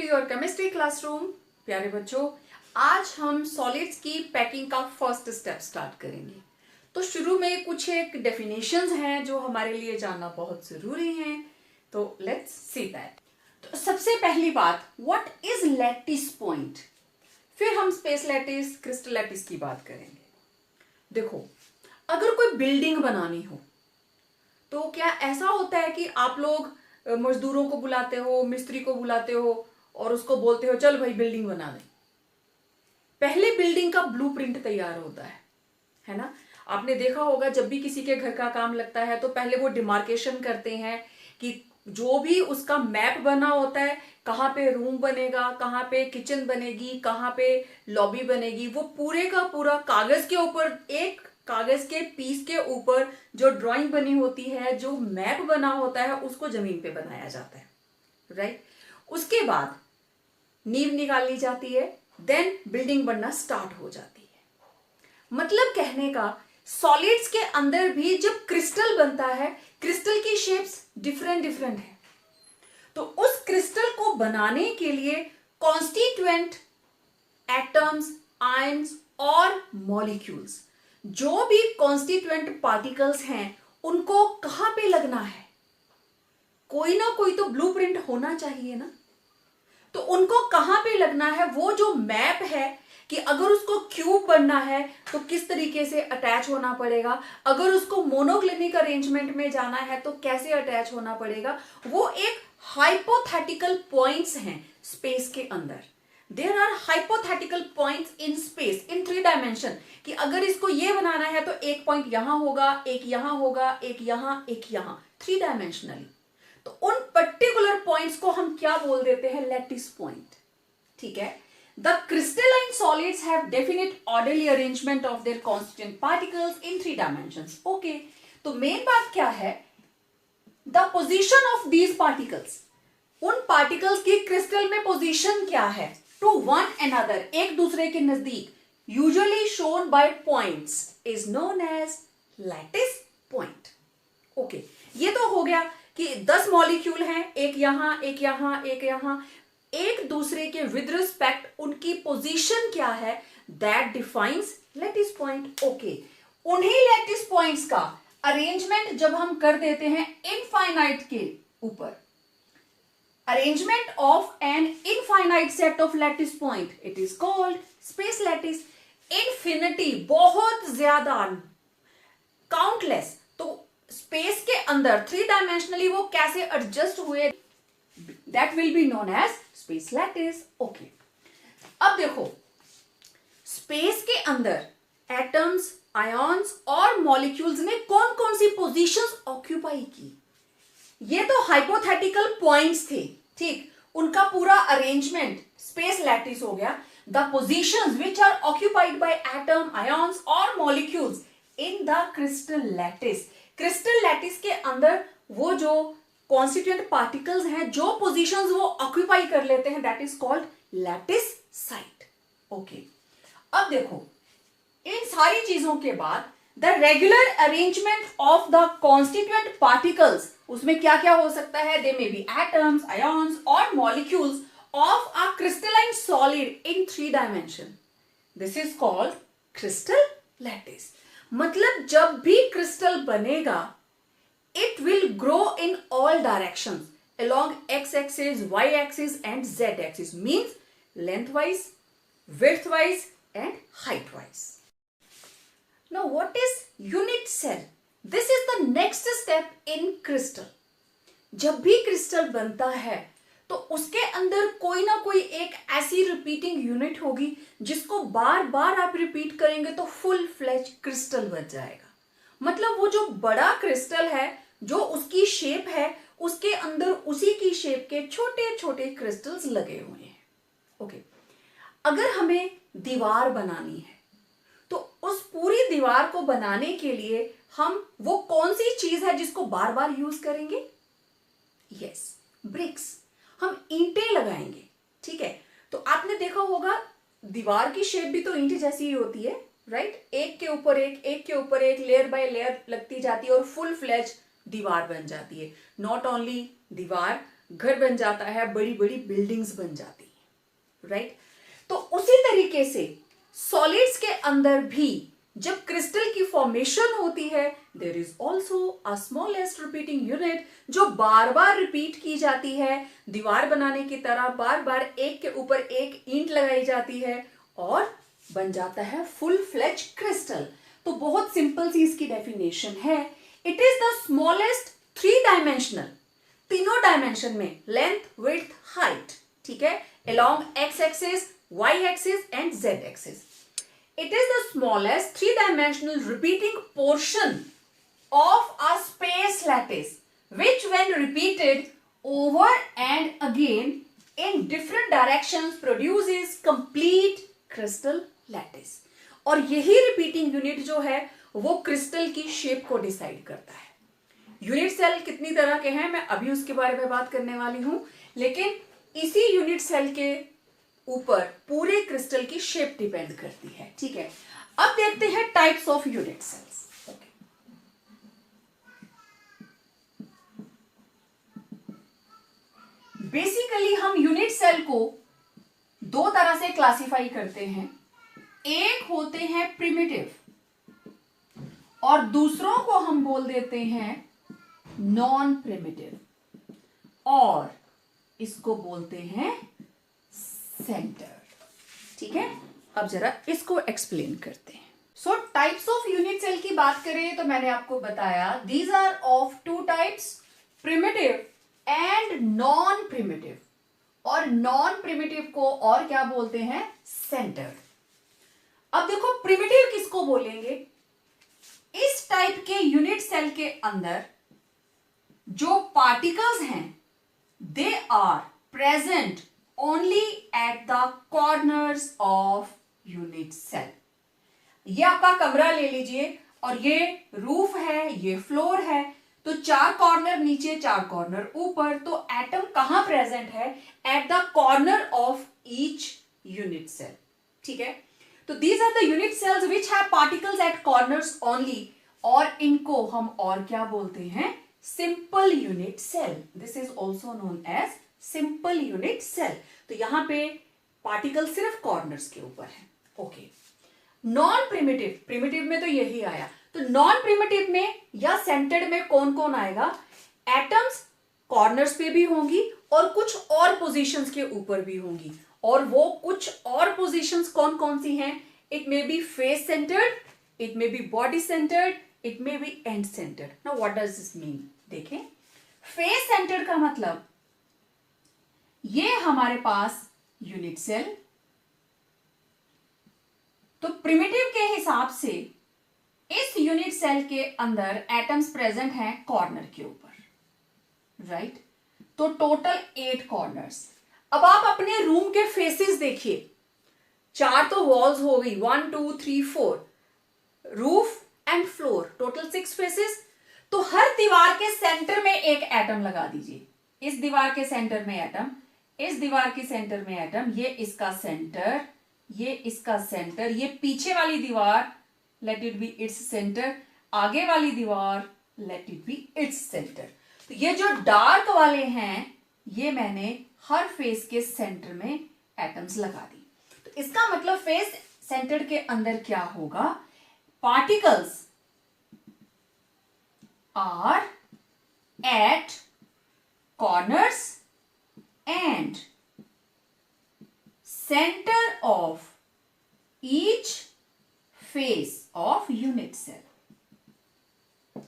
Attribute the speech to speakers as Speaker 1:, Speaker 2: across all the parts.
Speaker 1: Your chemistry classroom. प्यारे बच्चों, आज हम सॉलिड्स की पैकिंग का फर्स्ट स्टेप स्टार्ट करेंगे। तो शुरू में कुछ एक डेफिनेशंस हैं जो हमारे लिए जानना बहुत जरूरी है। तो लेट्स सी दैट। तो सबसे पहली बात, व्हाट इज लैटिस पॉइंट। फिर हम स्पेस लैटिस, क्रिस्टल लैटिस की बात करेंगे। देखो, अगर कोई बिल्डिंग बनानी हो तो क्या ऐसा होता है कि आप लोग मजदूरों को बुलाते हो, मिस्त्री को बुलाते हो और उसको बोलते हो चल भाई बिल्डिंग बना दे। पहले बिल्डिंग का ब्लूप्रिंट तैयार होता है ना। आपने देखा होगा जब भी किसी के घर का काम लगता है तो पहले वो डिमार्केशन करते हैं कि जो भी उसका मैप बना होता है, कहाँ पे रूम बनेगा, कहाँ पे किचन बनेगी, कहाँ पे लॉबी बनेगी, वो पूरे का पूरा कागज के ऊपर, एक कागज के पीस के ऊपर जो ड्राइंग बनी होती है, जो मैप बना होता है, उसको जमीन पे बनाया जाता है, राइट। उसके बाद नींव निकाल ली जाती है, देन बिल्डिंग बनना स्टार्ट हो जाती है। मतलब कहने का, सॉलिड्स के अंदर भी जब क्रिस्टल बनता है, क्रिस्टल की शेप्स डिफरेंट डिफरेंट है। तो उस क्रिस्टल को बनाने के लिए कॉन्स्टिट्यूएंट, एटम्स, आयंस और मॉलिक्यूल्स, जो भी कॉन्स्टिट्यूएंट पार्टिकल्स हैं, उनको कहां पे लगना है। कोई ना कोई तो ब्लूप्रिंट होना चाहिए ना। तो उनको कहां पे लगना है, वो जो मैप है कि अगर उसको क्यूब बनना है तो किस तरीके से अटैच होना पड़ेगा, अगर उसको मोनोक्लिनिक अरेंजमेंट में जाना है तो कैसे अटैच होना पड़ेगा, वो एक हाइपोथेटिकल पॉइंट्स हैं स्पेस के अंदर। There are hypothetical points in space in 3 dimension, कि अगर इसको ये बनाना है तो एक पॉइंट यहां होगा, एक यहां होगा, एक यहां, एक यहां, 3 डायमेंशनली। तो उन पर्टिकुलर पॉइंट्स को हम क्या बोल देते हैं, लैटिस पॉइंट। ठीक है। The crystalline solids have definite orderly arrangement of their constituent particles in 3 dimensions. Okay, तो मेन बात क्या है, the position of these particles. उन पार्टिकल्स की क्रिस्टल में पोजीशन क्या है, टू वन अनदर, एक दूसरे के नजदीक, usually shown by points, is known as lattice point. Okay, ये तो हो गया कि 10 मॉलिक्यूल हैं, एक यहां, एक यहां, एक यहां, एक दूसरे के विद रिस्पेक्ट उनकी पोजीशन क्या है, that defines lattice point. Okay, उन्हीं लैटिस पॉइंट्स का अरेंजमेंट जब हम कर देते हैं इनफाइनाइट के ऊपर, arrangement of an infinite set of lattice point, it is called space lattice. Infinity, बहुत ज्यादा, काउंटलेस, तो स्पेस के अंदर 3 डायमेंशनली वो कैसे एडजस्ट हुए, that will be known as space lattice. Okay, अब देखो, स्पेस के अंदर एटम्स, आयॉन्स और मॉलिक्यूल्स ने कौन कौन सी पोजीशंस ऑक्यूपाई की। ये तो हाइपोथेटिकल पॉइंट्स थे, ठीक, उनका पूरा अरेंजमेंट स्पेस लैटिस हो गया। The positions which are occupied by atom, ions और molecules in the crystal lattice. Crystal lattice के अंदर वो जो कॉन्स्टिट्यूएंट पार्टिकल्स हैं, जो पोजीशंस वो ऑक्यूपाई कर लेते हैं, that is called lattice site. Okay, अब देखो, इन सारी चीजों के बाद the regular arrangement of the constituent particles, उसमें क्या क्या हो सकता है, दे मे बी एटम्स, आयॉन्स और molecules of a crystalline solid in 3 dimension, this is called crystal lattice. मतलब जब भी क्रिस्टल बनेगा, it will grow in all directions along x axis, y axis and z axis, means lengthwise, widthwise and heightwise. Now what is unit cell? This is the next step in crystal. जब भी crystal बनता है तो उसके अंदर कोई ना कोई एक ऐसी रिपीटिंग यूनिट होगी जिसको बार बार आप रिपीट करेंगे तो फुल फ्लेज क्रिस्टल बन जाएगा। मतलब वो जो बड़ा क्रिस्टल है, जो उसकी शेप है, उसके अंदर उसी की शेप के छोटे छोटे क्रिस्टल्स लगे हुए हैं। ओके, अगर हमें दीवार बनानी है तो उस पूरी दीवार को बनाने के लिए हम वो कौन सी चीज है जिसको बार बार यूज करेंगे, यस, ब्रिक्स। हम ईंटें लगाएंगे, ठीक है। तो आपने देखा होगा दीवार की शेप भी तो ईंट जैसी ही होती है, राइट। एक के ऊपर एक, एक के ऊपर एक, लेयर बाय लेयर लगती जाती है और फुल फ्लेज दीवार बन जाती है। नॉट ओनली दीवार, घर बन जाता है, बड़ी बड़ी बिल्डिंग्स बन जाती है, राइट। तो उसी तरीके से सॉलिड्स के अंदर भी जब क्रिस्टल की फॉर्मेशन होती है, there is also a smallest repeating unit जो बार बार रिपीट की जाती है, दीवार बनाने की तरह बार बार एक के ऊपर एक ईंट लगाई जाती है और बन जाता है फुल फ्लेज क्रिस्टल। तो बहुत सिंपल सी इसकी डेफिनेशन है, it is the smallest three dimensional, तीनों डायमेंशन में, लेंथ, विड्थ, हाइट, ठीक है, along x axis, y axis and z axis. It is the smallest three-dimensional repeating portion of a space lattice which when repeated over and again in different directions produces complete crystal lattice. और यही repeating unit जो है वो crystal की shape को decide करता है। Unit cell कितनी तरह के हैं मैं अभी उसके बारे में बात करने वाली हूं, लेकिन इसी यूनिट सेल के ऊपर पूरे क्रिस्टल की शेप डिपेंड करती है, ठीक है। अब देखते हैं types of unit cells. Basically हम यूनिट सेल को दो तरह से क्लासिफाई करते हैं, एक होते हैं प्रिमिटिव और दूसरों को हम बोल देते हैं नॉन प्रिमिटिव, और इसको बोलते हैं सेंटर, ठीक है। अब जरा इसको एक्सप्लेन करते हैं। So types of unit cell की बात करें तो मैंने आपको बताया these are of two types, primitive and non primitive, और नॉन प्रिमिटिव को और क्या बोलते हैं, सेंटर। अब देखो प्रिमिटिव किसको बोलेंगे, इस टाइप के यूनिट सेल के अंदर जो पार्टिकल्स हैं they are present only at the corners of unit cell. ये आपका कमरा ले लीजिए और ये रूफ है, ये फ्लोर है, तो चार कॉर्नर नीचे, चार कॉर्नर ऊपर, तो एटम कहां प्रेजेंट है, at the corner of each unit cell, ठीक है। तो these are the unit cells which have particles at corners only, और इनको हम और क्या बोलते हैं, simple unit cell. This is also known as simple unit cell. तो यहां पे पार्टिकल सिर्फ कॉर्नर्स के ऊपर है, ओके। नॉन प्रिमिटिव, प्रिमिटिव में तो यही आया, तो नॉन प्रिमिटिव में या सेंटर्ड में कौन कौन आएगा, एटम्स कॉर्नर्स पे भी होंगी और कुछ और पोजीशंस के ऊपर भी होंगी, और वो कुछ और पोजीशंस कौन कौन सी हैं, it may be face centred, it may be body centred, it may be and centred. Now what does this mean, देखें, फेस सेंटर्ड का मतलब ये हमारे पास यूनिट सेल, तो प्रिमिटिव के हिसाब से इस यूनिट सेल के अंदर एटम्स प्रेजेंट हैं कॉर्नर के ऊपर, राइट। तो टोटल 8 कॉर्नर्स। अब आप अपने रूम के फेसेस देखिए, 4 तो वॉल्स हो गई, 1 2 3 4, roof and floor, total 6 faces. तो हर दीवार के सेंटर में एक एटम लगा दीजिए, इस दीवार के सेंटर में एटम, इस दीवार के सेंटर में एटम, ये इसका सेंटर, ये इसका सेंटर, ये पीछे वाली दीवार let it be its centre, आगे वाली दीवार let it be its centre. तो ये जो डार्क वाले हैं ये मैंने हर फेस के सेंटर में एटम्स लगा दी। तो इसका मतलब फेस सेंटर के अंदर क्या होगा, particles are at corners and center of each face of unit cell।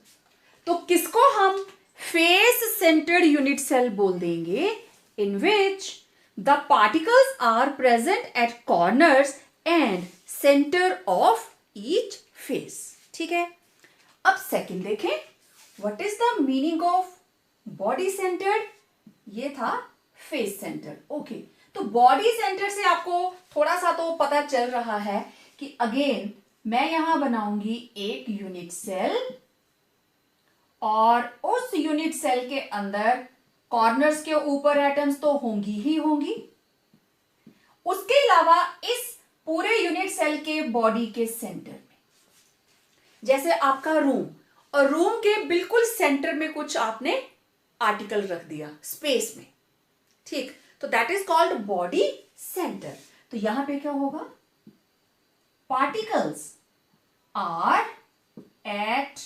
Speaker 1: तो किसको हम फेस सेंटर्ड यूनिट सेल बोल देंगे, in which the particles are present at corners and centre of each face, ठीक है। अब सेकंड देखें, what is the meaning of body centred, ये था फेस सेंटर, ओके। तो बॉडी सेंटर से आपको थोड़ा सा तो पता चल रहा है कि अगेन मैं यहां बनाऊंगी एक यूनिट सेल, और उस यूनिट सेल के अंदर कॉर्नर्स के ऊपर एटम्स तो होंगी ही होंगी, उसके अलावा इस पूरे यूनिट सेल के बॉडी के सेंटर में, जैसे आपका रूम, और रूम के बिल्कुल सेंटर में कुछ आपने आर्टिकल रख दिया स्पेस में, ठीक, तो that is called body centre. तो यहां पे क्या होगा, particles are at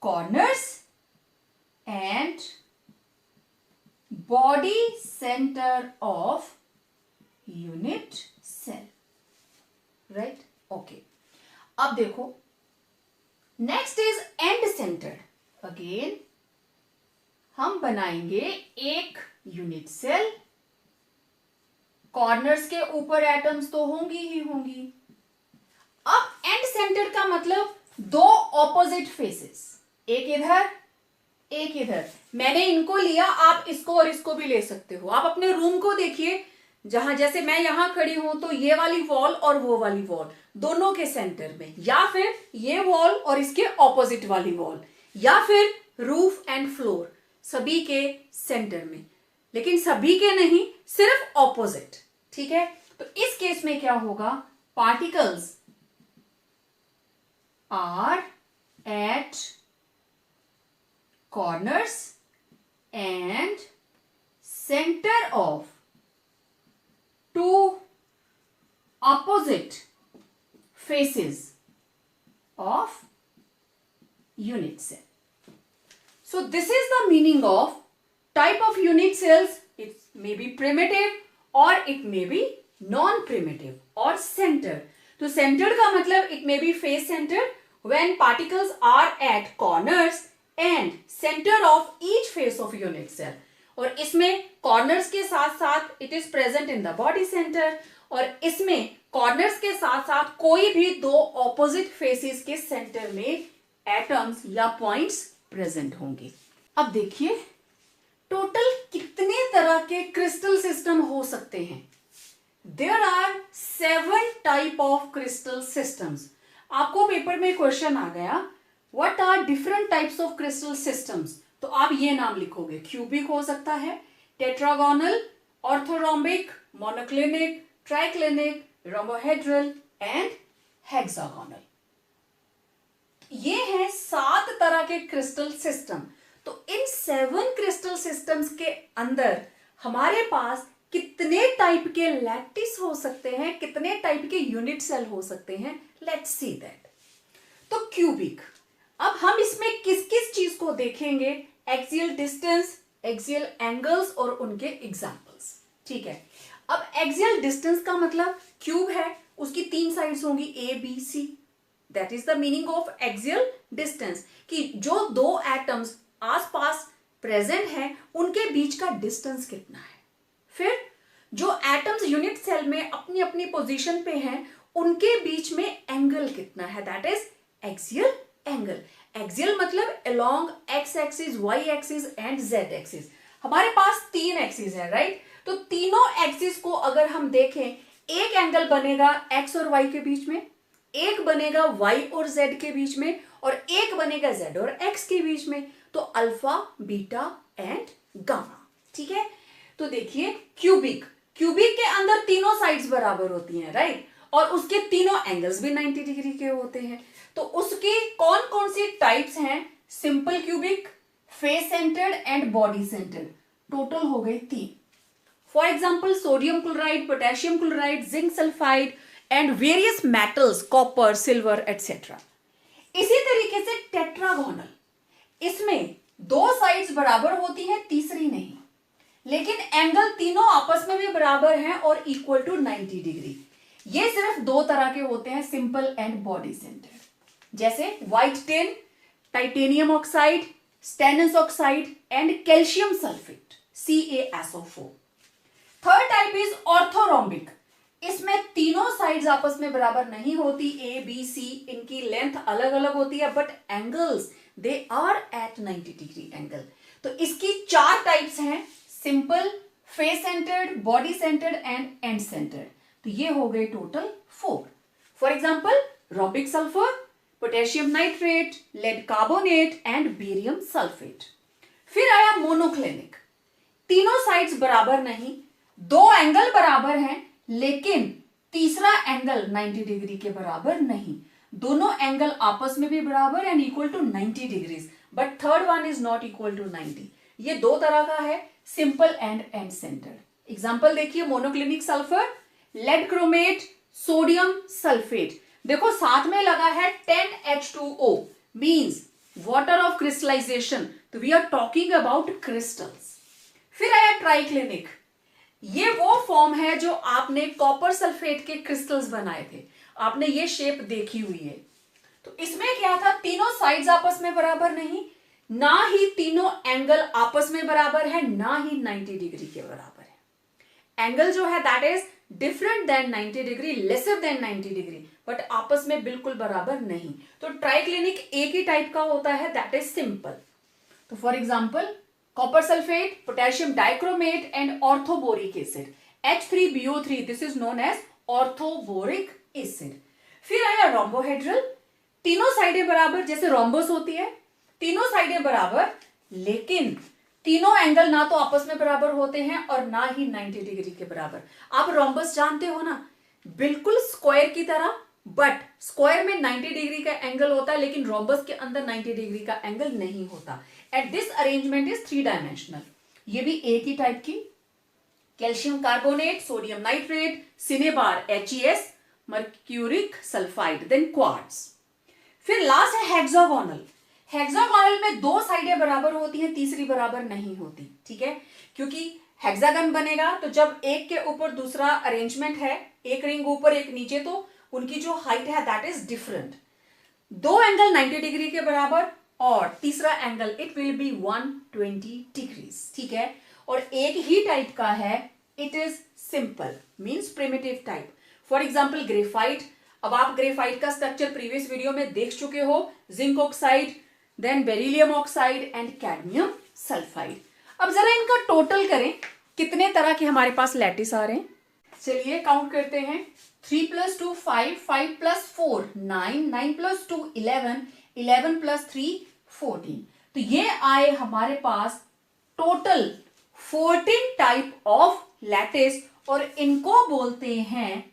Speaker 1: corners and body centre of unit cell, right, okay. अब देखो next is end centre. Again हम बनाएंगे एक यूनिट सेल, कॉर्नर्स के ऊपर एटम्स तो होंगी ही होंगी। अब एंड सेंटर का मतलब दो ऑपोजिट फेसेस, एक इधर एक इधर। मैंने इनको लिया, आप इसको और इसको भी ले सकते हो। आप अपने रूम को देखिए, जहां जैसे मैं यहां खड़ी हूं तो ये वाली वॉल और वो वाली वॉल दोनों के सेंटर में, या फिर ये वॉल और इसके ऑपोजिट वाली वॉल, या फिर रूफ एंड फ्लोर, सभी के सेंटर में, लेकिन सभी के नहीं, सिर्फ ऑपोजिट, ठीक है। तो इस केस में क्या होगा, particles are at corners and centre of two opposite faces of unit cell. So this is the meaning of type of unit cells. It may be primitive or it may be non-primitive or centered. तो centered का मतलब it may be face centered when particles are at corners and center of each face of unit cell. और इसमें corners के साथ साथ it is present in the body center, और इसमें कॉर्नर्स के साथ साथ कोई भी दो ऑपोजिट फेसेस के सेंटर में एटम्स या पॉइंट्स प्रेजेंट होंगे। अब देखिए टोटल कितने तरह के क्रिस्टल सिस्टम हो सकते हैं। There are 7 type of crystal systems. आपको पेपर में क्वेश्चन आ गया, what are different types of crystal systems, तो आप ये नाम लिखोगे, क्यूबिक हो सकता है, tetragonal, orthorhombic, monoclinic, triclinic, rhombohedral and hexagonal. ये हैं 7 तरह के क्रिस्टल सिस्टम। तो इन 7 क्रिस्टल सिस्टम्स के अंदर हमारे पास कितने टाइप के लैटिस हो सकते हैं, कितने टाइप के यूनिट सेल हो सकते हैं, लेट्स सी दैट। तो क्यूबिक, अब हम इसमें किस किस चीज को देखेंगे, एक्सियल डिस्टेंस, एक्सियल एंगल्स और उनके एग्जांपल्स, ठीक है। अब एक्सियल डिस्टेंस का मतलब क्यूब है, उसकी 3 साइड्स होंगी A B C, that is the meaning of axial distance, कि जो दो एटम्स आसपास प्रेजेंट है उनके बीच का डिस्टेंस कितना है। फिर जो एटम्स यूनिट सेल में अपनी अपनी पोजीशन पे हैं उनके बीच में एंगल कितना है, that is axial angle. Axial मतलब along X axis, Y axis and Z axis. हमारे पास 3 एक्सिस है, राइट। तो तीनों एक्सिस को अगर हम देखें, एक एंगल बनेगा एक्स और वाई के बीच में, एक बनेगा वाई और जेड के बीच में, और एक बनेगा जेड और एक्स के बीच में। तो अल्फा, बीटा एंड गामा, ठीक है। तो देखिए क्यूबिक, क्यूबिक के अंदर तीनों साइड्स बराबर होती हैं, राइट, और उसके तीनों एंगल्स भी 90 डिग्री के होते हैं। तो उसकी कौन कौन सी टाइप्स हैं, simple cubic, face centred and body centred, total हो गई 3। For example, sodium chloride, potassium chloride, zinc sulfide and various metals, copper, silver, etc. इसी तरीके से टेट्रागोनल, इसमें 2 साइड्स बराबर होती हैं, तीसरी नहीं, लेकिन एंगल तीनों आपस में भी बराबर हैं और इक्वल टू 90 डिग्री। ये सिर्फ 2 तरह के होते हैं, सिंपल एंड बॉडी सेंटर, जैसे white tin, titanium oxide, stannous oxide and calcium sulphate, CaSO4। Third type is orthorhombic, इसमें तीनों साइड्स आपस में बराबर नहीं होती, ए बी सी, इनकी लेंथ अलग अलग होती है, but angles they are at 90 degree angle. तो इसकी 4 टाइप्स हैं, simple, face centred, body centred and end centred. तो ये हो गए total 4। For example rhombic sulphur, potassium nitrate, lead carbonate and barium sulphate. फिर आया मोनोक्लिनिक, तीनों साइड्स बराबर नहीं, 2 एंगल बराबर हैं, लेकिन तीसरा एंगल 90 डिग्री के बराबर नहीं, दोनों एंगल आपस में भी बराबर and equal to 90 degrees, but third one is not equal to 90। ये 2 तरह का है, सिंपल एंड सेंटर्ड। एग्जाम्पल देखिए, monoclinic sulphur, lead chromate, sodium sulphate. देखो साथ में लगा है 10H2O, means water of crystallisation. तो we are talking about crystals. फिर आया ट्राइक्लिनिक, ये वो फॉर्म है जो आपने कॉपर सल्फेट के क्रिस्टल्स बनाए थे, आपने ये शेप देखी हुई है। तो इसमें क्या था, तीनों साइड्स आपस में बराबर नहीं, ना ही तीनों एंगल आपस में बराबर है, ना ही 90 डिग्री के बराबर है। एंगल जो है that is different than 90 degree, lesser than 90 degree, but आपस में बिल्कुल बराबर नहीं। तो ट्राइक्लिनिक एक ही टाइप का होता है, दैट इज सिंपल। तो for example copper sulphate, potassium dichromate and orthoboric acid, H3BO3, this is known as orthoboric acid. फिर आया रोम्बोहेड्रल, तीनों साइडें बराबर, जैसे रोम्बस होती है, तीनों साइडें बराबर, लेकिन तीनों एंगल ना तो आपस में बराबर होते हैं और ना ही 90 डिग्री के बराबर। आप रोम्बस जानते हो ना, बिल्कुल स्क्वायर की तरह, बट स्क्वायर में 90 डिग्री का एंगल होता है, लेकिन रोम्बस के अंदर 90 डिग्री का एंगल नहीं होता। At this arrangement is 3 dimensional. ये भी एक ही टाइप की, calcium carbonate, sodium nitrate, cinnabar HES, mercuric sulphide, then quartz. फिर लास्ट है हेक्सागोनल। हेक्सागोनल में दो साइडें बराबर होती हैं, तीसरी बराबर नहीं होती, ठीक है, क्योंकि हेक्सागन बनेगा तो जब एक के ऊपर दूसरा अरेंजमेंट है, एक रिंग ऊपर एक नीचे, तो उनकी जो हाइट है दैट इज डिफरेंट। दो एंगल 90 डिग्री के बराबर और तीसरा angle it will B 120 degrees, ठीक है। और एक ही टाइप का है, it is simple, means primitive type. For example graphite. अब आप ग्रेफाइट का स्ट्रक्चर प्रीवियस वीडियो में देख चुके हो, zinc oxide, then beryllium oxide and cadmium sulphide. अब जरा इनका टोटल करें, कितने तरह के हमारे पास लैटिस आ रहे हैं। चलिए काउंट करते हैं। 3 + 2 5, 5 + 4 9, 9 + 2 11, 11 + 3 14। तो ये आए हमारे पास टोटल 14 टाइप ऑफ लैटिस, और इनको बोलते हैं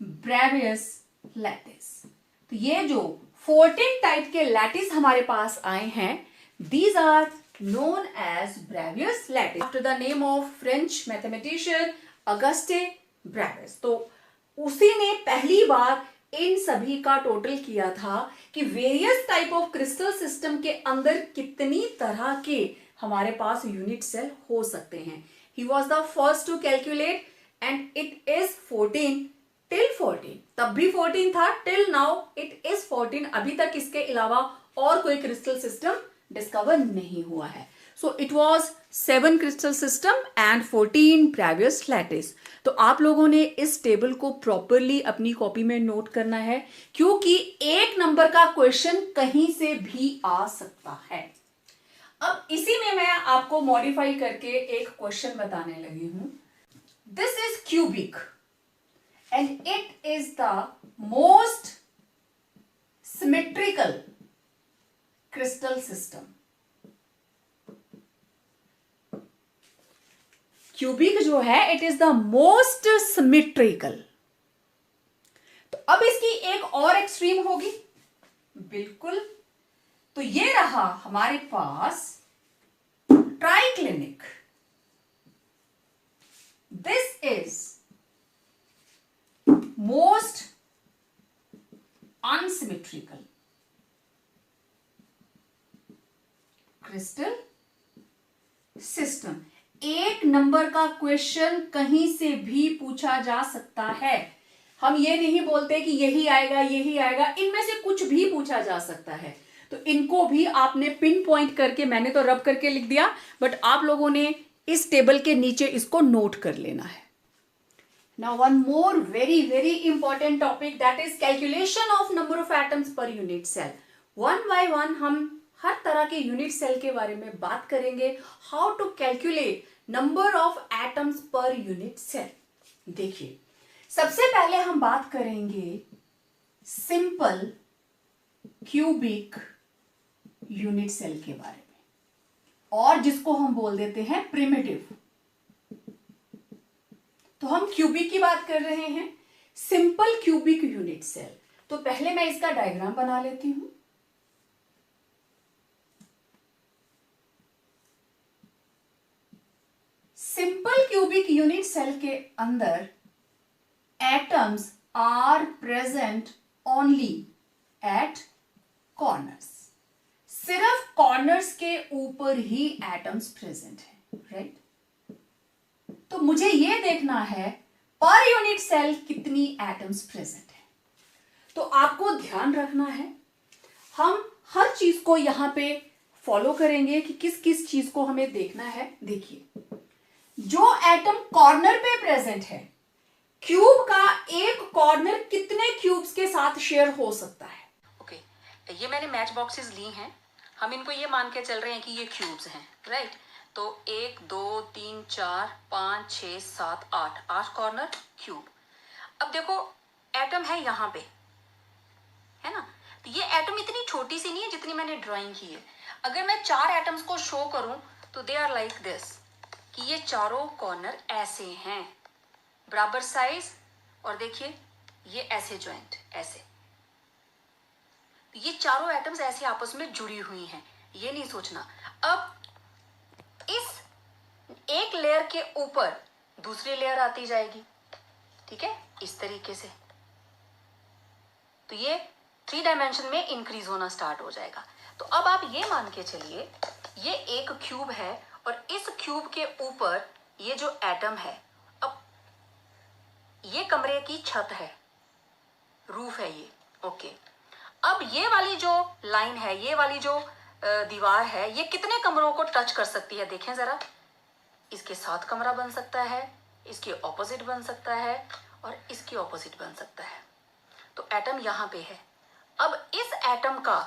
Speaker 1: ब्रेवियस लैटिस। तो ये जो 14 टाइप के लैटिस हमारे पास आए हैं, these are known as Bravais lattice after the name of French mathematician Auguste Bravais. तो उसी ने पहली बार इन सभी का टोटल किया था कि various type of crystal system के अंदर कितनी तरह के हमारे पास यूनिट सेल हो सकते हैं। He was the first to calculate and it is 14 till 14, तब भी 14 था, टिल नाउ इट इज 14। अभी तक इसके अलावा और कोई क्रिस्टल सिस्टम डिस्कवर नहीं हुआ है। So it was 7 crystal system and 14 Bravais lattice. तो आप लोगों ने इस टेबल को प्रॉपरली अपनी कॉपी में नोट करना है, क्योंकि 1 नंबर का क्वेश्चन कहीं से भी आ सकता है। अब इसी में मैं आपको मॉडिफाई करके एक क्वेश्चन बताने लगी हूं। This is cubic and it is the most symmetrical crystal system. Cubic जो है it is the most symmetrical. तो अब इसकी एक और एक्सट्रीम होगी, बिल्कुल। तो ये रहा हमारे पास triclinic. This is most unsymmetrical crystal system। 1 नंबर का क्वेश्चन कहीं से भी पूछा जा सकता है। हम ये नहीं बोलते कि यही आएगा यही आएगा, इनमें से कुछ भी पूछा जा सकता है। तो इनको भी आपने पिन पॉइंट करके, मैंने तो रब करके लिख दिया, बट आप लोगों ने इस टेबल के नीचे इसको नोट कर लेना है। Now one more very important topic, that is calculation of number of atoms per unit cell. One by one हम हर तरह के यूनिट सेल के बारे में बात करेंगे। How to calculate number of atoms per unit cell। देखिए, सबसे पहले हम बात करेंगे सिंपल क्यूबिक यूनिट सेल के बारे में, और जिसको हम बोल देते हैं प्रिमिटिव। तो हम क्यूबिक की बात कर रहे हैं, सिंपल क्यूबिक यूनिट सेल। तो पहले मैं इसका डायग्राम बना लेती हूं। सिंपल क्यूबिक यूनिट सेल के अंदर atoms are present only at corners. सिर्फ कॉर्नर्स के ऊपर ही एटम्स प्रेजेंट है, राइट? तो मुझे यह देखना है पर यूनिट सेल कितनी एटम्स प्रेजेंट है। तो आपको ध्यान रखना है, हम हर चीज को यहां पे फॉलो करेंगे कि किस किस चीज को हमें देखना है। देखिए, जो एटम कॉर्नर पे प्रेजेंट है, क्यूब का एक कॉर्नर कितने क्यूब्स के साथ शेयर हो सकता है?
Speaker 2: ओके, ये मैंने मैच बॉक्सेस ली हैं, हम इनको ये मान के चल रहे हैं कि ये क्यूब्स हैं, राइट? तो 1 2 3 4 5 6 7 8 कॉर्नर क्यूब। अब देखो एटम है यहाँ पे, है ना? तो ये एटम इतनी छोटी सी नहीं है जितनी मैंने ड्राइंग की है। अगर मैं 4 एटम्स को शो करूं तो दे आर लाइक दिस, कि ये चारों कॉर्नर ऐसे हैं, बराबर साइज, और देखिए ये ऐसे ज्वाइंट, ऐसे। ये चारों एटम्स ऐसे आपस में जुड़ी हुई हैं, ये नहीं सोचना। अब इस एक लेयर के ऊपर दूसरी लेयर आती जाएगी, ठीक है, इस तरीके से। तो ये 3 डायमेंशन में इंक्रीज होना स्टार्ट हो जाएगा। तो अब आप ये मान के चलिए ये एक क्यूब है और इस क्यूब के ऊपर ये जो एटम है, अब ये कमरे की छत है, रूफ है ये, ओके। अब ये वाली जो लाइन है, ये वाली जो दीवार है, ये कितने कमरों को टच कर सकती है? देखें जरा, इसके साथ कमरा बन सकता है, इसके ऑपोजिट बन सकता है, और इसके ऑपोजिट बन सकता है। तो एटम यहां पे है। अब इस एटम का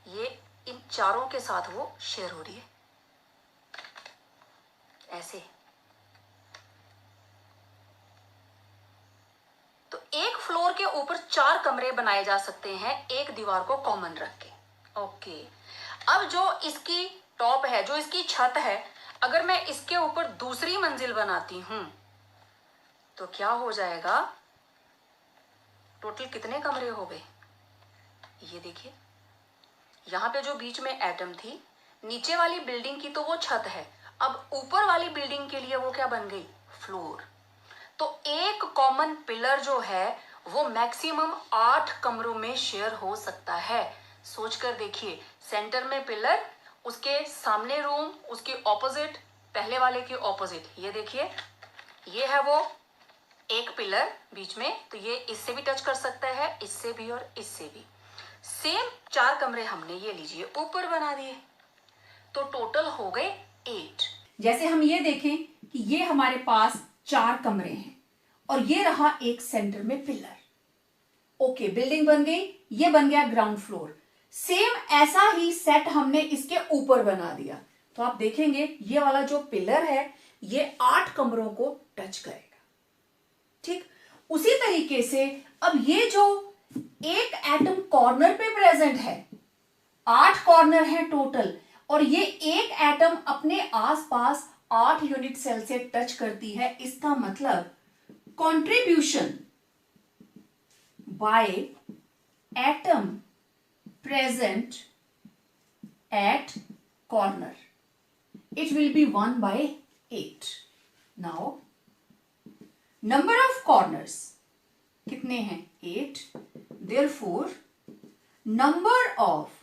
Speaker 2: ये इन चारों के साथ वो शेयर हो रही है, ऐसे। तो एक फ्लोर के ऊपर 4 कमरे बनाए जा सकते हैं एक दीवार को कॉमन रख के, ओके। अब जो इसकी टॉप है, जो इसकी छत है, अगर मैं इसके ऊपर दूसरी मंजिल बनाती हूं तो क्या हो जाएगा? टोटल कितने कमरे हो गए? ये देखिए, यहां पे जो बीच में एटम थी, नीचे वाली बिल्डिंग की तो वो छत है, अब ऊपर वाली बिल्डिंग के लिए वो क्या बन गई? फ्लोर। तो एक कॉमन पिलर जो है वो मैक्सिमम 8 कमरों में शेयर हो सकता है। सोचकर देखिए, सेंटर में पिलर, उसके सामने रूम, उसके ऑपोजिट, पहले वाले के ऑपोजिट, ये देखिए, ये है वो एक पिलर बीच में, तो ये इससे भी टच कर सकता है, इससे भी और इससे भी। सेम 4 कमरे हमने ये लीजिए ऊपर बना दिए, तो टोटल हो गए 8।
Speaker 1: जैसे हम ये देखें कि ये हमारे पास 4 कमरे हैं और ये रहा एक सेंटर में पिलर, ओके, बिल्डिंग बन गई, ये बन गया ग्राउंड फ्लोर। सेम ऐसा ही सेट हमने इसके ऊपर बना दिया, तो आप देखेंगे ये वाला जो पिलर है ये 8 कमरों को टच करेगा, ठीक। उसी तरीके से अब ये जो एक एटम कॉर्नर पे प्रेजेंट है, 8 कॉर्नर है टोटल, और ये एक एटम अपने आसपास 8 यूनिट सेल से टच करती है। इसका मतलब contribution by atom present at corner, it will be 1/8. Now number of corners कितने हैं? 8. Therefore number of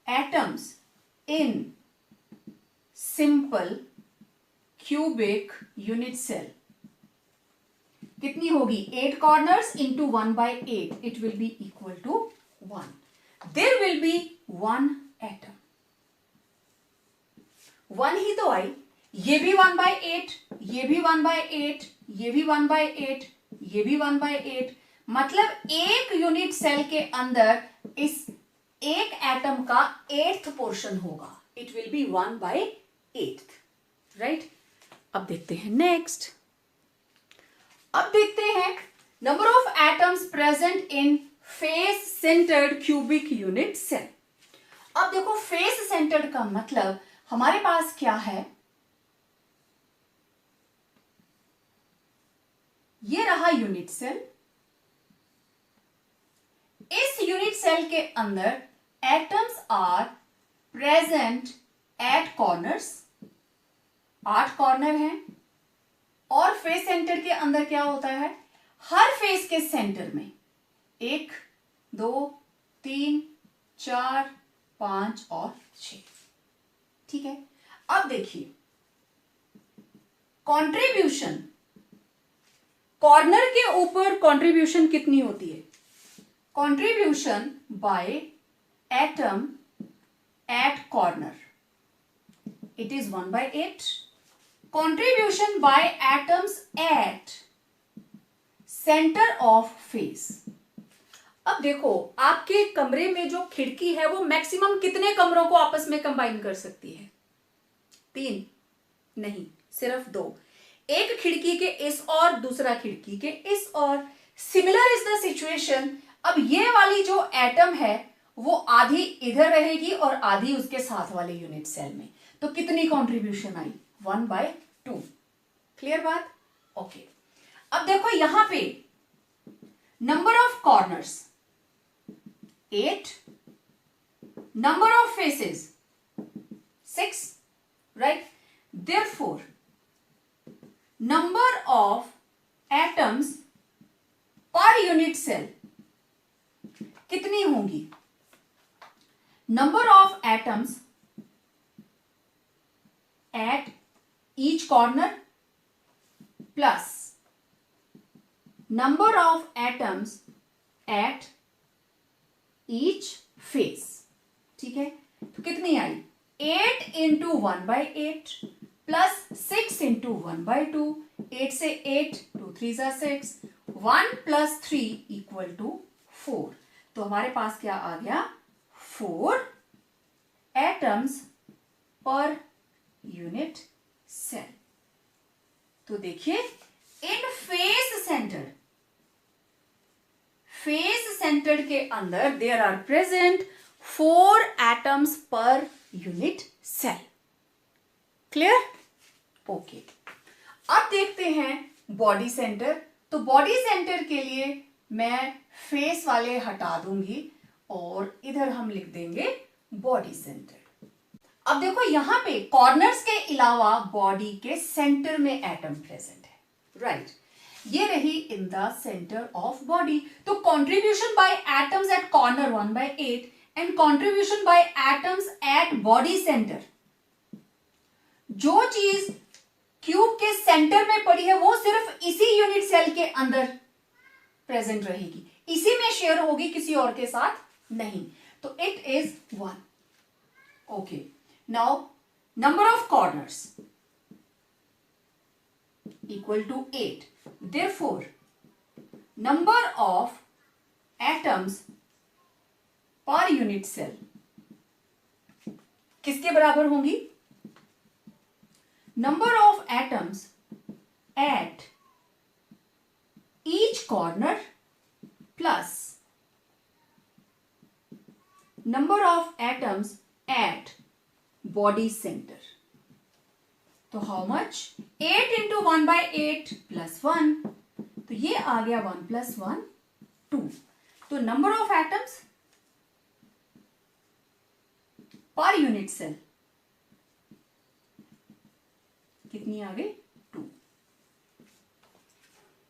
Speaker 1: atoms in simple cubic unit cell कितनी होगी? 8 corners into 1/8, it will be equal to 1. There will be 1 atom. 1 ही तो आई, ये भी 1/8, ये भी 1/8, ये भी 1/8, ये भी 1/8, मतलब एक यूनिट सेल के अंदर इस एक एटम का 8th पोर्शन होगा, इट विल बी 1/8, राइट। अब देखते हैं नेक्स्ट। अब देखते हैं number of atoms present in face centred cubic unit cell. अब देखो, फेस सेंटर्ड का मतलब हमारे पास क्या है? ये रहा यूनिट सेल, इस यूनिट सेल के अंदर atoms are present at corners, 8 corner हैं और फेस सेंटर के अंदर क्या होता है, हर फेस के सेंटर में 1 2 3 4 5 और 6। ठीक है, अब देखिए कंट्रीब्यूशन, कॉर्नर के ऊपर कंट्रीब्यूशन कितनी होती है, contribution by atom at corner it is 1/8. Contribution by atoms at center of face. अब देखो आपके कमरे में जो खिड़की है वो मैक्सिमम कितने कमरों को आपस में कंबाइन कर सकती है, 3 नहीं, सिर्फ 2। एक खिड़की के इस और दूसरा खिड़की के इस और। सिमिलर इज द सिचुएशन, अब ये वाली जो एटम है वो आधी इधर रहेगी और आधी उसके साथ वाले यूनिट सेल में, तो कितनी कंट्रीब्यूशन आई, 1/2। क्लियर बात, ओके। अब देखो यहां पे number of corners 8, number of faces 6, right. Therefore number of atoms per unit cell कितनी होंगी, number of atoms at each corner plus number of atoms at each face। ठीक है, तो कितनी आई, 8 into 1/8 plus 6 into 1/2, 8 से 8, 2 3 are 6, 1 plus 3 equal to 4। तो हमारे पास क्या आ गया, 4 एटम्स पर यूनिट सेल। तो देखिए इन फेस सेंटर के अंदर there are present 4 atoms per unit cell. Clear, okay. अब देखते हैं बॉडी सेंटर। तो बॉडी सेंटर के लिए मैं फेस वाले हटा दूंगी और इधर हम लिख देंगे बॉडी सेंटर। अब देखो यहां पे कॉर्नर्स के अलावा बॉडी के सेंटर में एटम प्रेजेंट है, राइट। ये रही in the centre of body. तो contribution by atoms at corner 1/8 and contribution by atoms at body centre, जो चीज क्यूब के सेंटर में पड़ी है वो सिर्फ इसी यूनिट सेल के अंदर प्रेजेंट रहेगी, इसी में शेयर होगी, किसी और के साथ नहीं। तो it is 1, okay. Now number of corners equal to 8. Therefore number of atoms per unit cell किसके बराबर होंगी, number of atoms at each corner plus number of atoms at body centre. तो हाउ मच, 8 into 1/8 plus 1, तो ये आ गया 1 plus 1 2। तो number of atoms per unit cell कितनी आ गई, 2।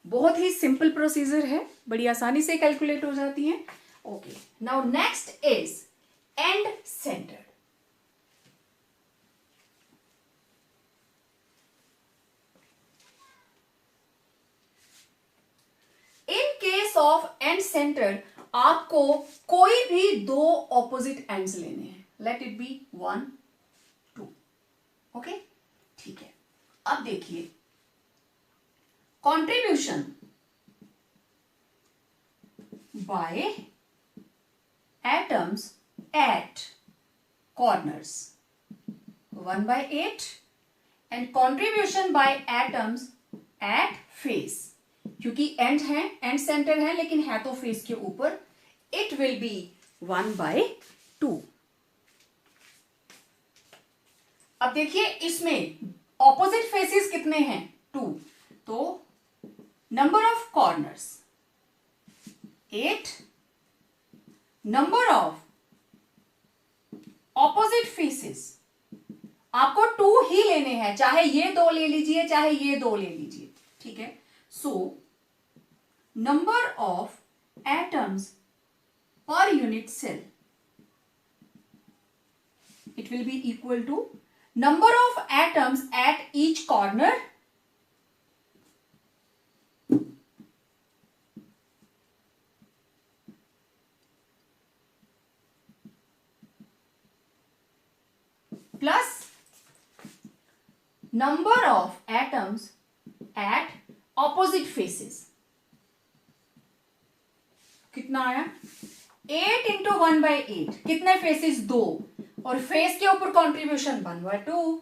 Speaker 1: बहुत ही सिंपल प्रोसीजर है, बड़ी आसानी से कैलकुलेट हो जाती है, okay. Now next is end centre. Of and centre आपको कोई भी 2 ऑपोजिट एंड्स लेने हैं, लेट इट बी 1 2, ओके, ठीक है। अब देखिए contribution by atoms at corners 1/8 and contribution by atoms at face, क्योंकि एंड है, एंड सेंटर है लेकिन है तो फेस के ऊपर, इट विल बी 1/2। अब देखिए इसमें ऑपोजिट फेसेस कितने हैं, 2। तो number of corners 8, number of opposite faces आपको 2 ही लेने हैं, चाहे ये 2 ले लीजिए चाहे ये 2 ले लीजिए, ठीक है। So number of atoms per unit cell, it will be equal to number of atoms at each corner plus number of atoms at opposite faces। कितना आया? 8 into 1/8, कितने फेसेस? 2, और फेस के ऊपर कॉन्ट्रीब्यूशन 1/2,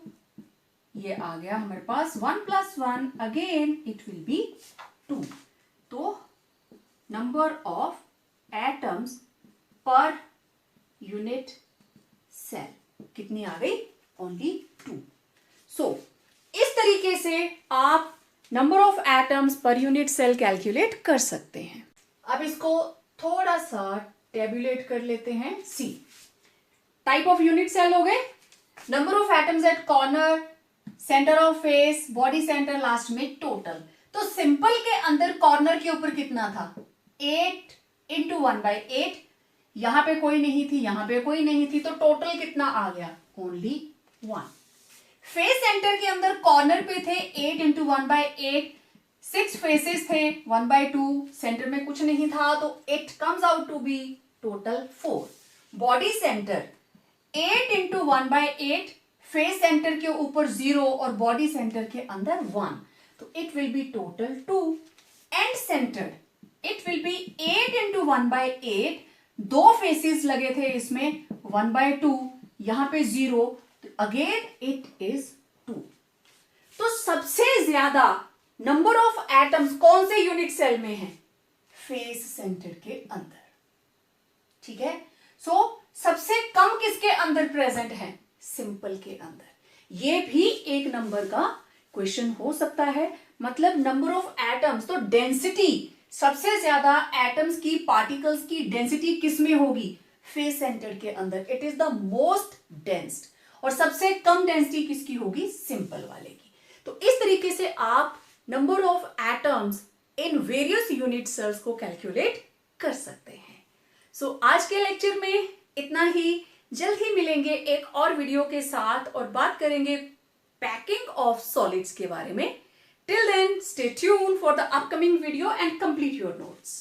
Speaker 1: ये आ गया हमारे पास 1 + 1, अगेन इट विल बी 2। तो number of atoms per unit cell कितनी आ गई? ओनली 2। सो इस तरीके से आप number of atoms per unit cell calculate कर सकते हैं। अब इसको थोड़ा सा टेबुलेट कर लेते हैं। See, type of unit cell हो गए, number of atoms at corner, centre of face, body centre, last में टोटल। तो सिंपल के अंदर कॉर्नर के ऊपर कितना था? 8 into 1/8, यहां पे कोई नहीं थी, यहां पे कोई नहीं थी, तो टोटल कितना आ गया? ओनली 1। फेस सेंटर के अंदर कॉर्नर पे थे 8 into 1/8, 6 फेसेस थे, 1/2, सेंटर में कुछ नहीं था, तो it comes out to be total 4। Body centre 8 into 1/8, face centre के ऊपर 0 और बॉडी सेंटर के अंदर 1, तो it will B total 2। And centre it will B 8 into 1/8, 2 faces लगे थे इसमें, 1/2, यहां पे 0, तो अगेन इट इज 2। तो सबसे ज्यादा नंबर ऑफ एटम्स कौन से यूनिट सेल में है? फेस सेंटर के अंदर, ठीक है। सो सबसे कम किसके अंदर प्रेजेंट है? सिंपल के अंदर। ये भी एक नंबर का क्वेश्चन हो सकता है, मतलब नंबर ऑफ एटम्स, तो डेंसिटी, सबसे ज्यादा एटम्स की, पार्टिकल्स की डेंसिटी किस में होगी? फेस सेंटर के अंदर। It is the most densed. और सबसे कम डेंसिटी किसकी होगी? सिंपल वाले की। तो इस तरीके से आप number of atoms in various unit cells को कैलकुलेट कर सकते हैं। सो आज के लेक्चर में इतना ही। जल्द ही मिलेंगे एक और वीडियो के साथ और बात करेंगे पैकिंग ऑफ सॉलिड्स के बारे में। Till then stay tuned for the upcoming video and complete your notes.